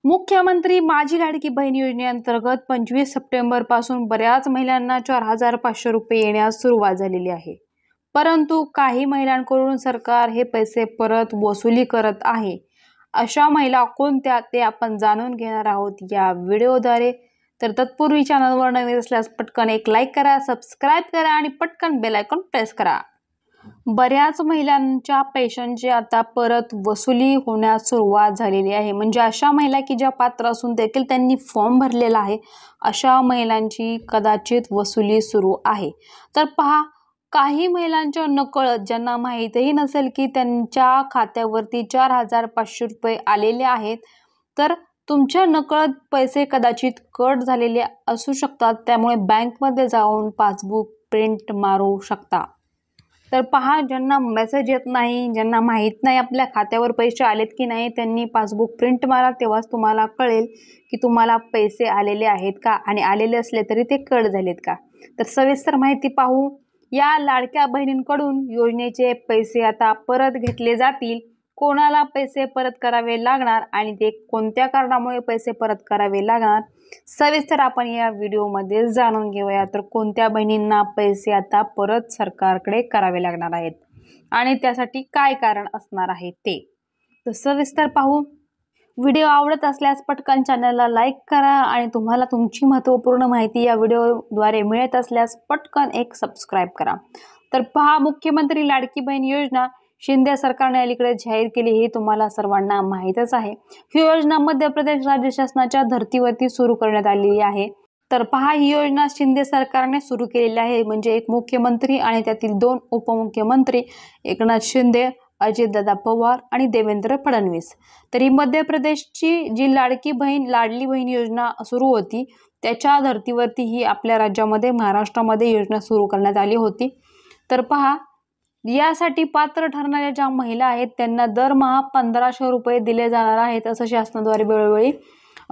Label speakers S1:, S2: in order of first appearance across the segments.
S1: मुख्यमंत्री माझी लाडकी बहीण योजनेअंतर्गत 25 सप्टेंबर पासून बऱ्याच महिलांना 4,500 रुपये येण्यास सुरुवात झालेली आहे. परंतु काही महिलांकडून सरकार हे पैसे परत वसुली करत आहे. अशा महिला कोणत्या ते आपण जाणून घेणार आहोत या व्हिडिओद्वारे. तर तत्पूर्वी चॅनलवर नवीन असल्यास पटकन एक लाईक करा, सबस्क्राइब करा आणि पटकन बेल आयकॉन प्रेस करा. बऱ्याच महिलांच्या पैशांची आता परत वसुली होण्यास सुरुवात झालेली आहे. म्हणजे अशा महिला की ज्या पात्र असून देखील त्यांनी फॉर्म भरलेला आहे, अशा महिलांची कदाचित वसुली सुरू आहे. तर पहा, काही महिलांच्या नकळत, ज्यांना माहीतही नसेल की त्यांच्या खात्यावरती 4,500 रुपये आलेले आहेत, तर तुमच्या नकळत पैसे कदाचित कट झालेले असू शकतात. त्यामुळे बँकमध्ये जाऊन पासबुक प्रिंट मारू शकता. तर पहा, ज्यांना मेसेज येत नाही, ज्यांना माहीत नाही आपल्या खात्यावर पैसे आलेत की नाही, त्यांनी पासबुक प्रिंट मारा. तेव्हाच तुम्हाला कळेल की तुम्हाला पैसे आलेले आहेत का, आणि आलेले असले तरी ते कट झालेत का. तर सविस्तर माहिती पाहू. या लाडक्या बहिणींकडून योजनेचे पैसे आता परत घेतले जातील. कोणाला पैसे परत करावे लागणार आणि ते कोणत्या कारणामुळे पैसे परत करावे लागणार, सविस्तर आपण या व्हिडिओमध्ये जाणून घेऊया. तर कोणत्या बहिणींना पैसे आता परत सरकारकडे करावे लागणार आहेत आणि त्यासाठी काय कारण असणार आहे ते, तर सविस्तर पाहू. व्हिडिओ आवडत असल्यास पटकन चॅनलला लाईक करा आणि तुम्हाला तुमची महत्त्वपूर्ण माहिती या व्हिडिओद्वारे मिळत असल्यास पटकन एक सबस्क्राइब करा. तर पहा, मुख्यमंत्री लाडकी बहीण योजना शिंदे सरकारने अलीकडे जाहीर केली, हे तुम्हाला सर्वांना माहीतच आहे. ही योजना मध्य प्रदेश राज्य शासनाच्या धर्तीवरती सुरू करण्यात आलेली आहे. तर पहा, ही योजना शिंदे सरकारने सुरू केलेली आहे. म्हणजे एक मुख्यमंत्री आणि त्यातील 2 उपमुख्यमंत्री, एकनाथ शिंदे, अजितदादा पवार आणि देवेंद्र फडणवीस. तर ही मध्य प्रदेशची जी लाडकी बहीण योजना सुरू होती, त्याच्या धर्तीवरती ही आपल्या राज्यामध्ये, महाराष्ट्रामध्ये योजना सुरू करण्यात आली होती. तर पहा, यासाठी पात्र ठरणाऱ्या ज्या महिला आहेत त्यांना दरमहा 1,500 रुपये दिले जाणार आहेत, असं शासनाद्वारे वेळोवेळी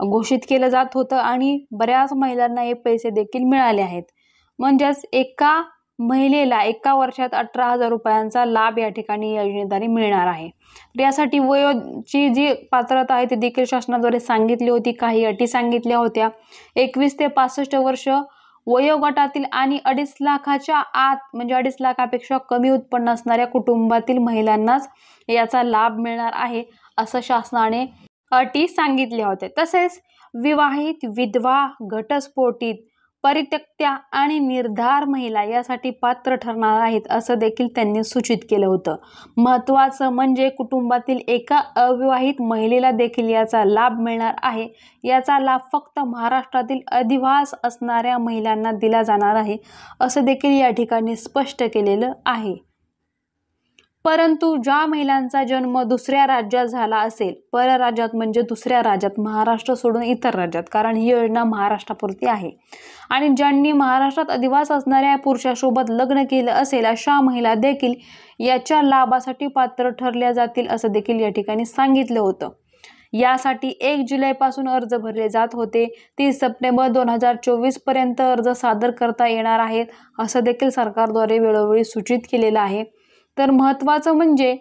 S1: घोषित केलं जात होतं आणि बऱ्याच महिलांना हे पैसे देखील मिळाले आहेत. म्हणजेच एका महिलेला एका वर्षात 18,000 रुपयांचा लाभ या ठिकाणी योजनेद्वारे मिळणार आहे. तर यासाठी वयोची जी पात्रता आहे ती देखील शासनाद्वारे सांगितली होती. काही अटी सांगितल्या होत्या. 21 ते 65 वर्ष वयोगटातील आणि 2.5 लाखाच्या आत, म्हणजे 2.5 लाखापेक्षा कमी उत्पन्न असणाऱ्या कुटुंबातील महिलांनाच याचा लाभ मिळणार आहे, असं शासनाने अटी सांगितल्या होत्या. तसेच विवाहित, विधवा, घटस्फोटित, परित्यक्त्या आणि निर्धार महिला यासाठी पात्र ठरणार आहेत, असं देखील त्यांनी सूचित केलं होतं. महत्त्वाचं म्हणजे कुटुंबातील एका अविवाहित महिलेला देखील याचा लाभ मिळणार आहे. याचा लाभ फक्त महाराष्ट्रातील अधिवास असणाऱ्या महिलांना दिला जाणार आहे, असं देखील या ठिकाणी स्पष्ट केलेलं आहे. परंतु ज्या महिलांचा जन्म दुसऱ्या राज्यात झाला असेल, परराज्यात म्हणजे दुसऱ्या राज्यात, महाराष्ट्र सोडून इतर राज्यात, कारण ही योजना महाराष्ट्रापुरती आहे, आणि ज्यांनी महाराष्ट्रात अधिवास असणाऱ्या पुरुषासोबत लग्न केलं असेल, अशा महिला देखील याच्या लाभासाठी पात्र ठरल्या जातील, असं देखील या ठिकाणी सांगितलं होतं. यासाठी 1 जुलैपासून अर्ज भरले जात होते. 30 सप्टेंबर 2024 पर्यंत अर्ज सादर करता येणार आहेत, असं देखील सरकारद्वारे वेळोवेळी सूचित केलेलं आहे. तर महत्त्वाचं म्हणजे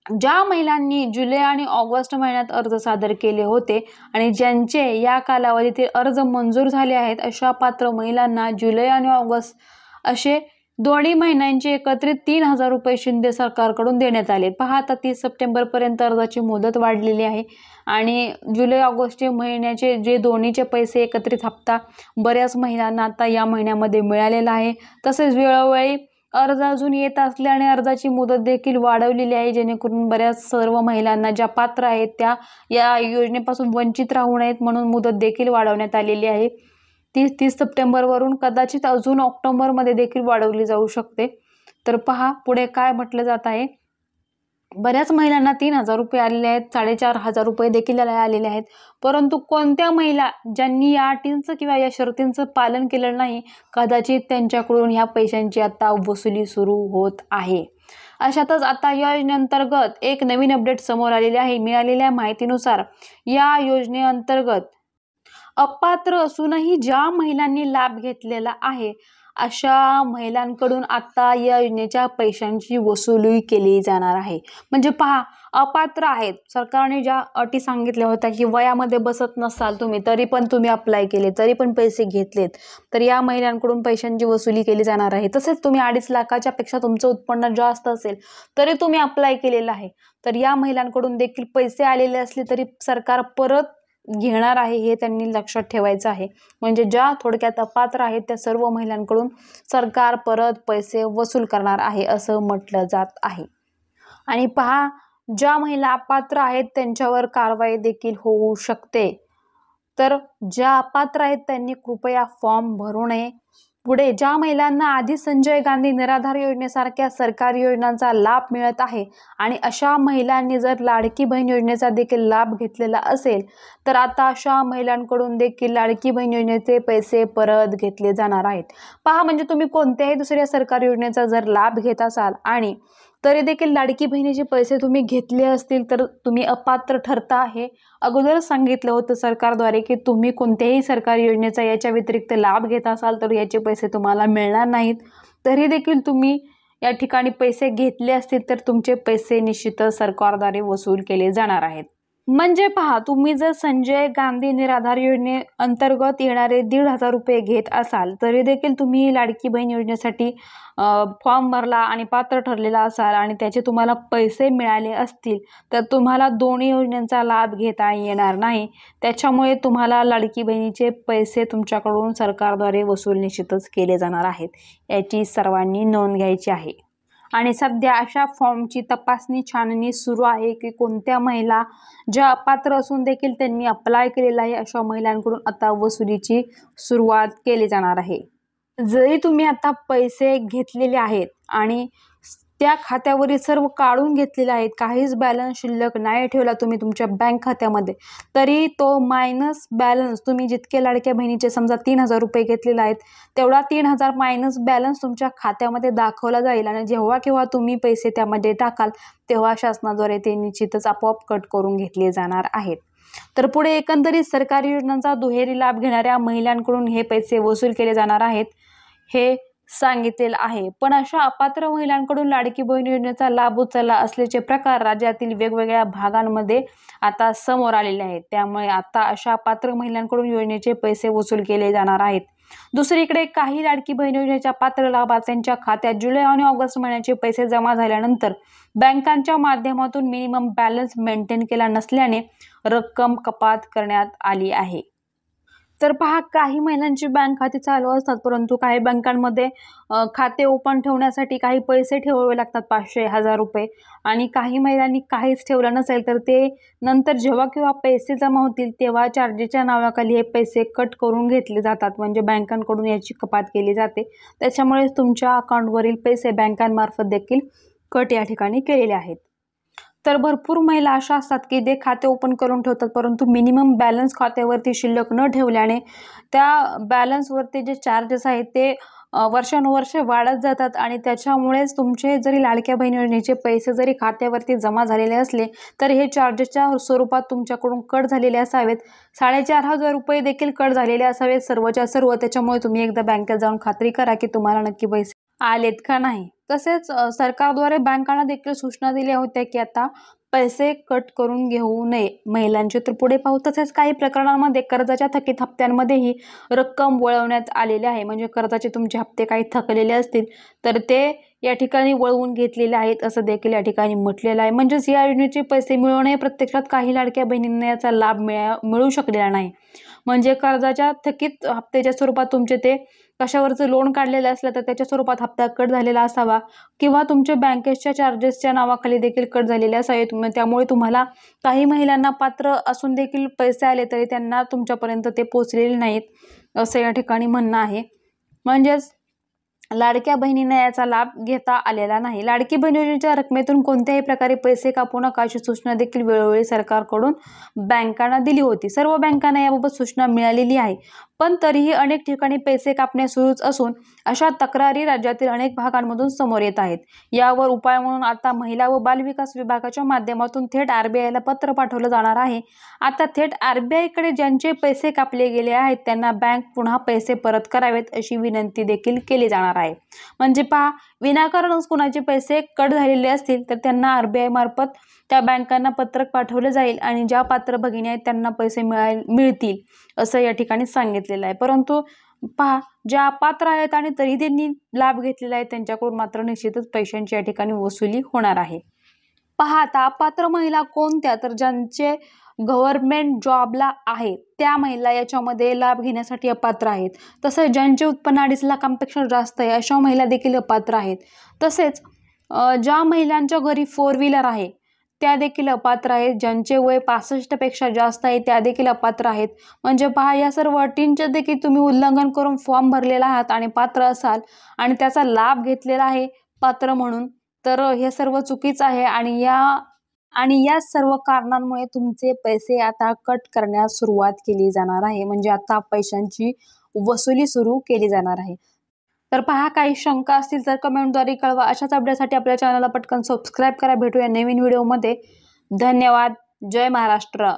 S1: ज्या महिलांनी जुलै आणि ऑगस्ट महिन्यात अर्ज सादर केले होते आणि ज्यांचे या कालावधीतील अर्ज मंजूर झाले आहेत, अशा पात्र महिलांना जुलै आणि ऑगस्ट असे दोन्ही महिन्यांचे एकत्रित 3,000 रुपये शिंदे सरकारकडून देण्यात आले. पहा, आता 30 सप्टेंबरपर्यंत अर्जाची मुदत वाढलेली आहे आणि जुलै ऑगस्टचे महिन्याचे जे दोन्हीचे पैसे एकत्रित हप्ता बऱ्याच महिलांना आता या महिन्यामध्ये मिळालेला आहे. तसेच वेळोवेळी अर्ज अजून येत असल्याने अर्जाची मुदत देखील वाढवलेली आहे, जेणेकरून बऱ्याच सर्व महिलांना ज्या पात्र आहेत त्या या योजनेपासून वंचित राहू नयेत म्हणून मुदत देखील वाढवण्यात आलेली आहे. 30 सप्टेंबरवरून कदाचित अजून ऑक्टोबरमध्ये देखील वाढवली जाऊ शकते. तर पहा पुढे काय म्हटलं जात आहे. बऱ्याच महिलांना 3,000 रुपये आलेले आहेत, 4,500 रुपये देखील आलेले आहेत. परंतु कोणत्या महिला ज्यांनी या अटींचं किंवा या शर्तींचं पालन केलं नाही, कदाचित त्यांच्याकडून ह्या पैशांची आता वसुली सुरू होत आहे. अशातच आता या योजनेअंतर्गत एक नवीन अपडेट समोर आलेली आहे. मिळालेल्या माहितीनुसार या योजनेअंतर्गत अपात्र असूनही ज्या महिलांनी लाभ घेतलेला आहे, अशा महिलांकडून आता या योजनेच्या पैशांची वसुली केली जाणार आहे. म्हणजे पहा, अपात्र आहेत, सरकारने ज्या अटी सांगितल्या होत्या की वयामध्ये बसत नसाल तुम्ही तरी पण तुम्ही अप्लाय केले, तरी पण पैसे घेतलेत, तर या महिलांकडून पैशांची वसुली केली जाणार आहे. तसेच तुम्ही 2.5 लाखाच्या पेक्षा तुमचं उत्पन्न जास्त असेल तरी तुम्ही अप्लाय केलेलं आहे, तर या महिलांकडून देखील पैसे आलेले असले तरी सरकार परत घेणार आहे, हे त्यांनी लक्षात ठेवायचं आहे. म्हणजे ज्या थोडक्यात अपात्र आहेत त्या सर्व महिलांकडून सरकार परत पैसे वसूल करणार आहे असं म्हटलं जात आहे. आणि पहा, ज्या महिला अपात्र आहेत त्यांच्यावर कारवाई देखील होऊ शकते. तर ज्या अपात्र आहेत त्यांनी कृपया फॉर्म भरू नये. पुढे ज्या महिलांना आधी संजय गांधी निराधार योजनेसारख्या सरकारी योजनांचा लाभ मिळत आहे आणि अशा महिलांनी जर लाडकी बहीण योजनेचा देखील लाभ घेतलेला असेल तर आता अशा महिलांकडून देखील लाडकी बहीण योजनेचे पैसे परत घेतले जाणार आहेत. पहा, म्हणजे तुम्ही कोणत्याही दुसऱ्या सरकारी योजनेचा जर लाभ घेत असाल आणि तरी देखील लाडकी बहिणीचे पैसे तुम्ही घेतले असतील तर तुम्ही अपात्र ठरता. हे अगोदरच सांगितलं होतं सरकारद्वारे की तुम्ही कोणत्याही सरकारी योजनेचा याच्या व्यतिरिक्त लाभ घेत असाल तर याचे पैसे तुम्हाला मिळणार नाहीत. तरी देखील तुम्ही या ठिकाणी पैसे घेतले असतील तर तुमचे पैसे निश्चितच सरकारद्वारे वसूल केले जाणार आहेत. म्हणजे पहा, तुम्ही जर संजय गांधी निराधार योजने अंतर्गत येणारे 1,500 रुपये घेत असाल तरी देखील तुम्ही लाडकी बहीण योजनेसाठी फॉर्म भरला आणि पात्र ठरलेला असाल आणि त्याचे तुम्हाला पैसे मिळाले असतील तर तुम्हाला दोन्ही योजनांचा लाभ घेता येणार नाही. त्याच्यामुळे तुम्हाला लाडकी बहिणीचे पैसे तुमच्याकडून सरकारद्वारे वसूल निश्चितच केले जाणार आहेत, याची सर्वांनी नोंद घ्यायची आहे. आणि सध्या अशा फॉर्मची तपासणी छाननी सुरू आहे की कोणत्या महिला ज्या अपात्र असून देखील त्यांनी अप्लाय केलेला आहे अशा महिलांकडून आता वसुलीची सुरुवात केली जाणार आहे. जरी तुम्ही आता पैसे घेतलेले आहेत आणि त्या खात्यावरील सर्व काढून घेतलेले आहेत, काहीच बॅलन्स शिल्लक नाही ठेवला तुम्ही तुमच्या बँक खात्यामध्ये, तरी तो मायनस बॅलन्स तुम्ही जितके लाडक्या बहिणीचे समजा 3,000 रुपये घेतलेले आहेत तेवढा 3,000 मायनस बॅलन्स तुमच्या खात्यामध्ये दाखवला जाईल आणि जेव्हा केव्हा तुम्ही पैसे त्यामध्ये टाकाल तेव्हा शासनाद्वारे ते निश्चितच आपोआप कट करून घेतले जाणार आहेत. तर पुढे एकंदरीत सरकारी योजनांचा दुहेरी लाभ घेणाऱ्या महिलांकडून हे पैसे वसूल केले जाणार आहेत हे सांगितलेलं आहे. पण अशा अपात्र महिलांकडून लाडकी बहीण योजनेचा लाभ उचलला असल्याचे प्रकार राज्यातील वेगवेगळ्या भागांमध्ये आता समोर आलेले आहेत. त्यामुळे आता अशा अपात्र महिलांकडून योजनेचे पैसे वसूल केले जाणार आहेत. दुसरीकडे काही लाडकी बहीण योजनेच्या पात्र लाभार्थ्यांच्या खात्यात जुलै आणि ऑगस्ट महिन्याचे पैसे जमा झाल्यानंतर बँकांच्या माध्यमातून मिनिमम बॅलन्स मेंटेन केला नसल्याने रक्कम कपात करण्यात आली आहे. तर पहा, काही महिलांची बँक खाती चालू असतात परंतु काही बँकांमध्ये खाते ओपन ठेवण्यासाठी काही पैसे ठेवावे लागतात, 500-1000 रुपये, आणि काही महिलांनी काहीच ठेवलं नसेल तर ते नंतर जेव्हा केव्हा पैसे जमा होतील तेव्हा चार्जेसच्या नावाखाली हे पैसे कट करून घेतले जातात. म्हणजे बँकांकडून याची कपात केली जाते. त्याच्यामुळे तुमच्या अकाउंटवरील पैसे बँकांमार्फत देखील कट या ठिकाणी केलेले आहेत. तर भरपूर महिला अशा असतात की ते खाते ओपन करून ठेवतात परंतु मिनिमम बॅलन्स खात्यावरती शिल्लक न ठेवल्याने त्या बॅलन्सवरती जे चार्जेस आहेत ते वर्षानुवर्षे वाढत जातात आणि त्याच्यामुळेच तुमचे जरी लाडक्या बहीण योजनेचे पैसे जरी खात्यावरती जमा झालेले असले तर हे चार्जेसच्या स्वरूपात तुमच्याकडून कट झालेले असावेत. 4,500 रुपये देखील कट झालेले असावेत सर्वच्या सर्व. त्याच्यामुळे तुम्ही एकदा बँकेत जाऊन खात्री करा की तुम्हाला नक्की पैसे आलेत का नाही. तसेच सरकारद्वारे बँकांना देखील सूचना दिल्या होत्या की आता पैसे कट करून घेऊ नये महिलांचे. तर पुढे पाहू, तसेच काही प्रकरणांमध्ये कर्जाच्या थकीत हप्त्यांमध्येही रक्कम वळवण्यात आलेली आहे. म्हणजे कर्जाचे तुमचे हप्ते काही थकलेले असतील तर ते या ठिकाणी वळवून घेतलेले आहेत असं देखील या ठिकाणी म्हटलेलं आहे. म्हणजेच या योजनेचे पैसे मिळवणे प्रत्यक्षात काही लाडक्या बहिणींना याचा लाभ मिळू शकलेला नाही. म्हणजे कर्जाच्या थकीत हप्त्याच्या स्वरूपात तुमचे ते कशावरचं लोन काढलेलं असलं तर त्याच्या स्वरूपात हप्ता कट झालेला असावा किंवा तुमच्या बँकेच्या चार्जेसच्या नावाखाली देखील कट झालेले असावेत. त्यामुळे तुम्हाला काही महिलांना पात्र असून देखील पैसे आले तरी त्यांना तुमच्यापर्यंत ते पोचलेले नाहीत असं या ठिकाणी म्हणणं आहे. म्हणजेच लाडक्या बहिणींना याचा लाभ घेता आलेला नाही. लाडकी बहीण योजनेच्या रकमेतून कोणत्याही प्रकारे पैसे कापू नका अशी सूचना देखील वेळोवेळी सरकारकडून बँकांना दिली होती. सर्व बँकांना याबाबत सूचना मिळालेली आहे. पण तरीही अनेक ठिकाणी पैसे कापणे सुरूच असून अशा तक्रारी राज्यातील अनेक भागांमधून समोर येत आहेत. यावर उपाय म्हणून आता महिला व बालविकास विभागाच्या माध्यमातून थेट RBIला पत्र पाठवलं जाणार आहे. आता थेट RBIकडे ज्यांचे पैसे कापले गेले आहेत त्यांना बँक पुन्हा पैसे परत करावेत अशी विनंती देखील केली जाणार आहे. होणार आहे. म्हणजे पहा, विनाकारणच कुणाचे पैसे कट झालेले असतील तर त्यांना RBI मार्फत त्या बँकांना पत्रक पाठवलं जाईल आणि ज्या पात्र भगिनी आहेत त्यांना पैसे मिळतील असं या ठिकाणी सांगितलेलं आहे. परंतु पहा, ज्या अपात्र आहेत आणि तरी त्यांनी लाभ घेतलेला आहे त्यांच्याकडून मात्र निश्चितच पैशांची या ठिकाणी वसुली होणार आहे. पहा, आता अपात्र महिला कोणत्या, तर ज्यांचे गव्हर्नमेंट जॉबला आहे त्या महिला याच्यामध्ये लाभ घेण्यासाठी अपात्र आहेत. तसेच ज्यांचे उत्पन्न 2.5 लाखांपेक्षा जास्त आहे अशा महिला देखील अपात्र आहेत. तसेच ज्या महिलांच्या घरी 4 व्हीलर आहे त्या देखील अपात्र आहेत. ज्यांचे वय 65 पेक्षा जास्त आहे त्या देखील अपात्र आहेत. म्हणजे पहा, या सर्व अटींचे देखील तुम्ही उल्लंघन करून फॉर्म भरलेला आहात आणि पात्र असाल आणि त्याचा लाभ घेतलेला आहे पात्र म्हणून, तर हे सर्व चुकीचं आहे आणि या सर्व कारणांमुळे तुमचे पैसे आता कट करण्यास सुरुवात केली जाणार आहे. म्हणजे आता पैशांची वसुली सुरू केली जाणार आहे. तर पहा, काही शंका असतील तर कमेंटद्वारे कळवा. अशाच अपडेटसाठी आपल्या चॅनलला पटकन सबस्क्राईब करा. भेटूया नवीन व्हिडिओमध्ये. धन्यवाद. जय महाराष्ट्र.